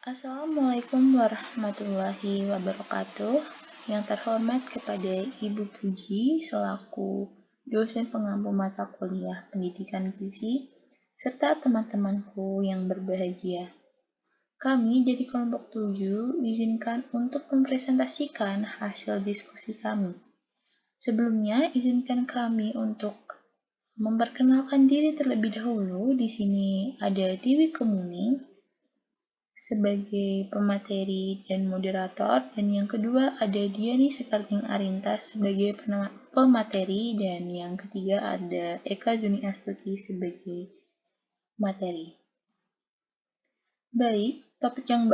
Assalamualaikum warahmatullahi wabarakatuh. Yang terhormat kepada Ibu Puji selaku dosen pengampu mata kuliah pendidikan gizi, serta teman-temanku yang berbahagia. Kami dari kelompok 7 izinkan untuk mempresentasikan hasil diskusi kami. Sebelumnya, izinkan kami untuk memperkenalkan diri terlebih dahulu. Di sini ada Dewi Kemuning sebagai pemateri dan moderator, dan yang kedua ada Diani Sekarting Arintas sebagai pemateri, dan yang ketiga ada Eka Zuni Astuti sebagai materi. Baik, topik yang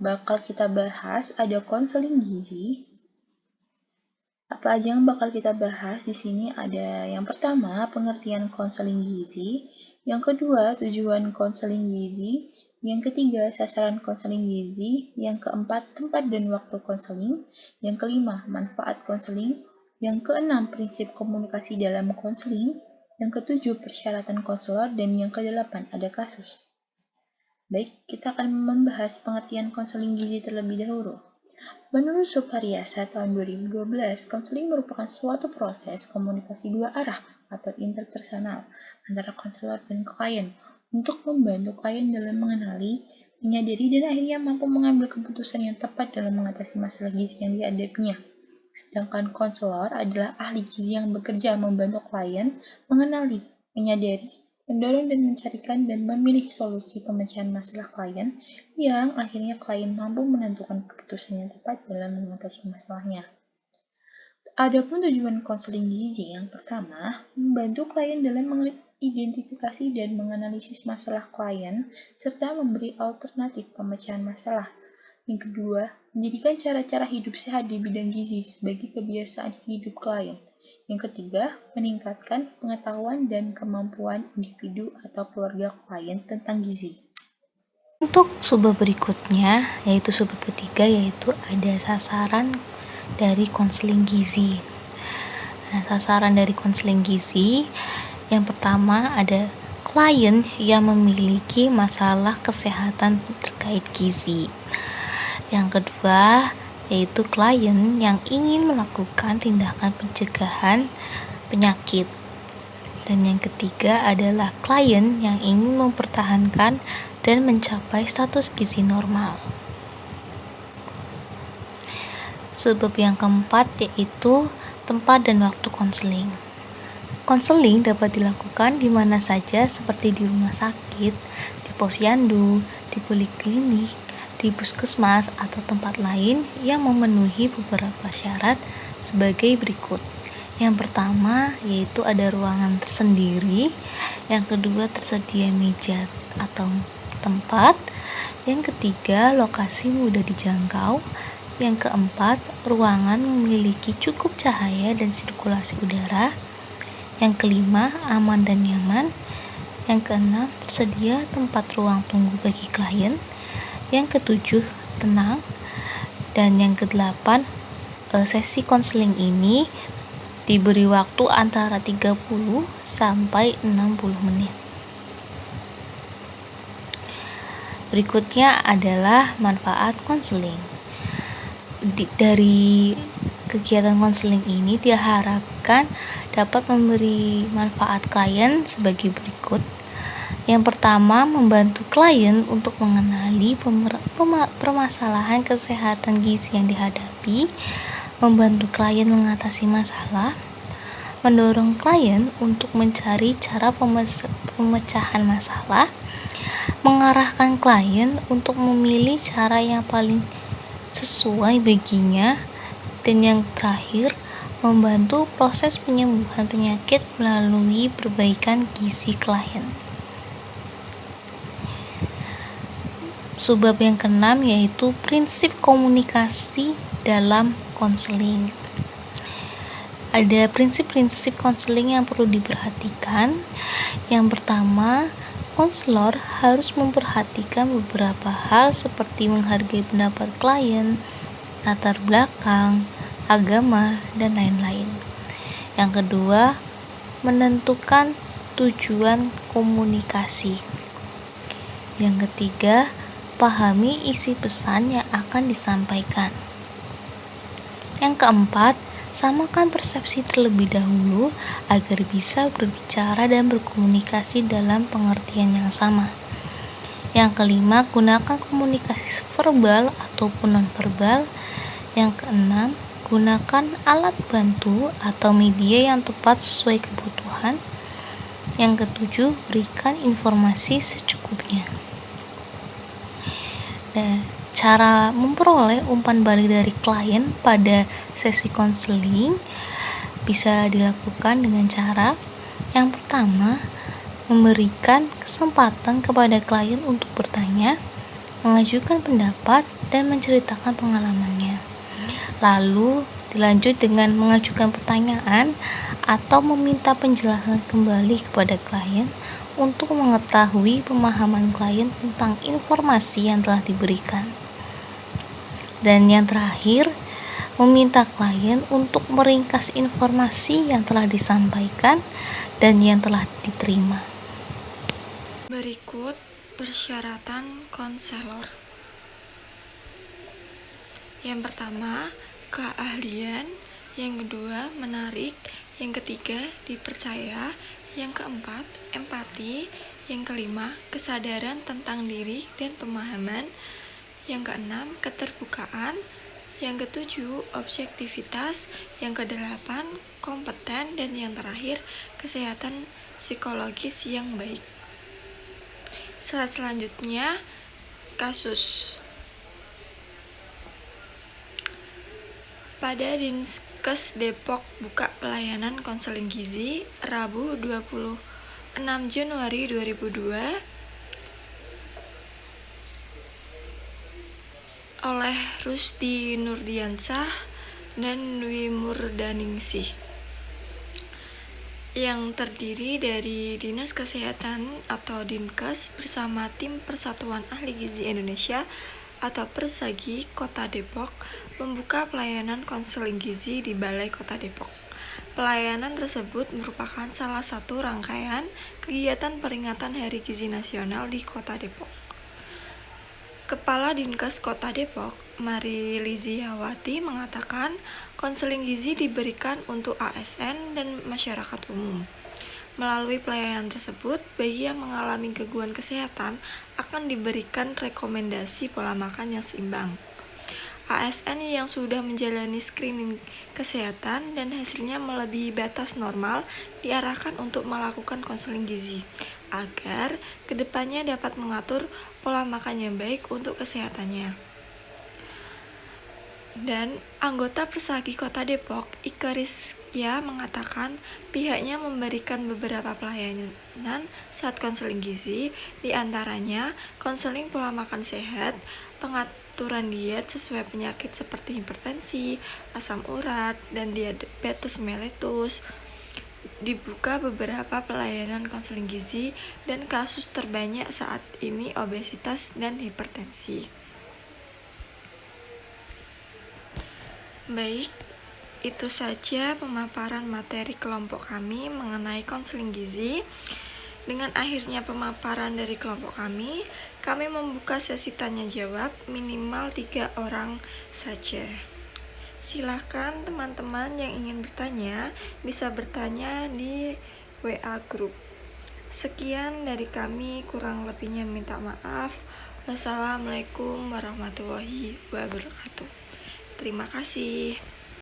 bakal kita bahas ada konseling gizi. Apa aja yang bakal kita bahas di sini ada yang pertama pengertian konseling gizi, yang kedua tujuan konseling gizi, yang ketiga sasaran konseling gizi, yang keempat tempat dan waktu konseling, yang kelima manfaat konseling, yang keenam prinsip komunikasi dalam konseling, yang ketujuh persyaratan konselor, dan yang kedelapan ada kasus. Baik, kita akan membahas pengertian konseling gizi terlebih dahulu. Menurut Sukaryasa tahun 2012, konseling merupakan suatu proses komunikasi dua arah atau interpersonal antara konselor dan klien untuk membantu klien dalam mengenali, menyadari, dan akhirnya mampu mengambil keputusan yang tepat dalam mengatasi masalah gizi yang dihadapinya. Sedangkan konselor adalah ahli gizi yang bekerja membantu klien mengenali, menyadari, mendorong dan mencarikan dan memilih solusi pemecahan masalah klien yang akhirnya klien mampu menentukan keputusan yang tepat dalam mengatasi masalahnya. Adapun tujuan konseling gizi yang pertama, membantu klien dalam mengidentifikasi dan menganalisis masalah klien serta memberi alternatif pemecahan masalah. Yang kedua, menjadikan cara-cara hidup sehat di bidang gizi sebagai kebiasaan hidup klien. Yang ketiga, meningkatkan pengetahuan dan kemampuan individu atau keluarga klien tentang gizi. Untuk subbab berikutnya, yaitu subbab ketiga, yaitu ada sasaran dari konseling gizi. Nah, sasaran dari konseling gizi yang pertama ada klien yang memiliki masalah kesehatan terkait gizi. Yang kedua, yaitu klien yang ingin melakukan tindakan pencegahan penyakit. Dan yang ketiga adalah klien yang ingin mempertahankan dan mencapai status gizi normal. Sebab yang keempat yaitu tempat dan waktu konseling. Konseling dapat dilakukan di mana saja seperti di rumah sakit, di posyandu, di poliklinik, di puskesmas, atau tempat lain yang memenuhi beberapa syarat sebagai berikut. Yang pertama yaitu ada ruangan tersendiri, yang kedua tersedia meja atau tempat, yang ketiga lokasi mudah dijangkau, yang keempat ruangan memiliki cukup cahaya dan sirkulasi udara, yang kelima aman dan nyaman, yang keenam tersedia tempat ruang tunggu bagi klien, yang ketujuh tenang, dan yang kedelapan sesi konseling ini diberi waktu antara 30 sampai 60 menit. Berikutnya adalah manfaat konseling. Dari kegiatan konseling ini diharapkan dapat memberi manfaat klien sebagai berikut. Yang pertama, membantu klien untuk mengenali permasalahan kesehatan gizi yang dihadapi, membantu klien mengatasi masalah, mendorong klien untuk mencari cara pemecahan masalah, mengarahkan klien untuk memilih cara yang paling sesuai baginya, dan yang terakhir, membantu proses penyembuhan penyakit melalui perbaikan gizi klien. Subbab yang keenam yaitu prinsip komunikasi dalam konseling. Ada prinsip-prinsip konseling yang perlu diperhatikan. Yang pertama, konselor harus memperhatikan beberapa hal seperti menghargai pendapat klien, latar belakang, agama, dan lain-lain. Yang kedua, menentukan tujuan komunikasi. Yang ketiga, pahami isi pesan yang akan disampaikan. Yang keempat, samakan persepsi terlebih dahulu agar bisa berbicara dan berkomunikasi dalam pengertian yang sama. Yang kelima, gunakan komunikasi verbal ataupun nonverbal. Yang keenam, gunakan alat bantu atau media yang tepat sesuai kebutuhan. Yang ketujuh, berikan informasi secukupnya. Cara memperoleh umpan balik dari klien pada sesi konseling bisa dilakukan dengan cara yang pertama, memberikan kesempatan kepada klien untuk bertanya, mengajukan pendapat, dan menceritakan pengalamannya. Lalu dilanjut dengan mengajukan pertanyaan atau meminta penjelasan kembali kepada klien untuk mengetahui pemahaman klien tentang informasi yang telah diberikan. Dan yang terakhir, meminta klien untuk meringkas informasi yang telah disampaikan dan yang telah diterima. Berikut persyaratan konselor. Yang pertama, keahlian. Yang kedua, menarik. Yang ketiga, dipercaya. Yang keempat, empati. Yang kelima, kesadaran tentang diri dan pemahaman. Yang keenam, keterbukaan. Yang ketujuh, objektivitas. Yang kedelapan, kompeten. Dan yang terakhir, kesehatan psikologis yang baik. Slide selanjutnya, kasus. Pada Dinkes Depok buka pelayanan konseling gizi Rabu 26 Januari 2002 oleh Rusdi Nurdiansah dan Dwi Murdaningsih, yang terdiri dari Dinas Kesehatan atau Dinkes bersama Tim Persatuan Ahli Gizi Indonesia atau Persagi Kota Depok membuka pelayanan konseling gizi di Balai Kota Depok. Pelayanan tersebut merupakan salah satu rangkaian kegiatan peringatan Hari Gizi Nasional di Kota Depok. Kepala Dinkes Kota Depok, Mari Liziawati, mengatakan konseling gizi diberikan untuk ASN dan masyarakat umum. Melalui pelayanan tersebut, bagi yang mengalami gangguan kesehatan akan diberikan rekomendasi pola makan yang seimbang. ASN yang sudah menjalani screening kesehatan dan hasilnya melebihi batas normal diarahkan untuk melakukan konseling gizi agar kedepannya dapat mengatur pola makan yang baik untuk kesehatannya. Dan anggota Persagi Kota Depok, Ika Rizkia, mengatakan pihaknya memberikan beberapa pelayanan saat konseling gizi, diantaranya konseling pola makan sehat, pengaturan diet sesuai penyakit seperti hipertensi, asam urat, dan diabetes mellitus. Dibuka beberapa pelayanan konseling gizi dan kasus terbanyak saat ini obesitas dan hipertensi. Baik, itu saja pemaparan materi kelompok kami mengenai konseling gizi. Dengan akhirnya pemaparan dari kelompok kami membuka sesi tanya jawab minimal 3 orang saja. Silahkan teman-teman yang ingin bertanya bisa bertanya di WA Group. Sekian dari kami, kurang lebihnya minta maaf. Wassalamualaikum warahmatullahi wabarakatuh. Terima kasih.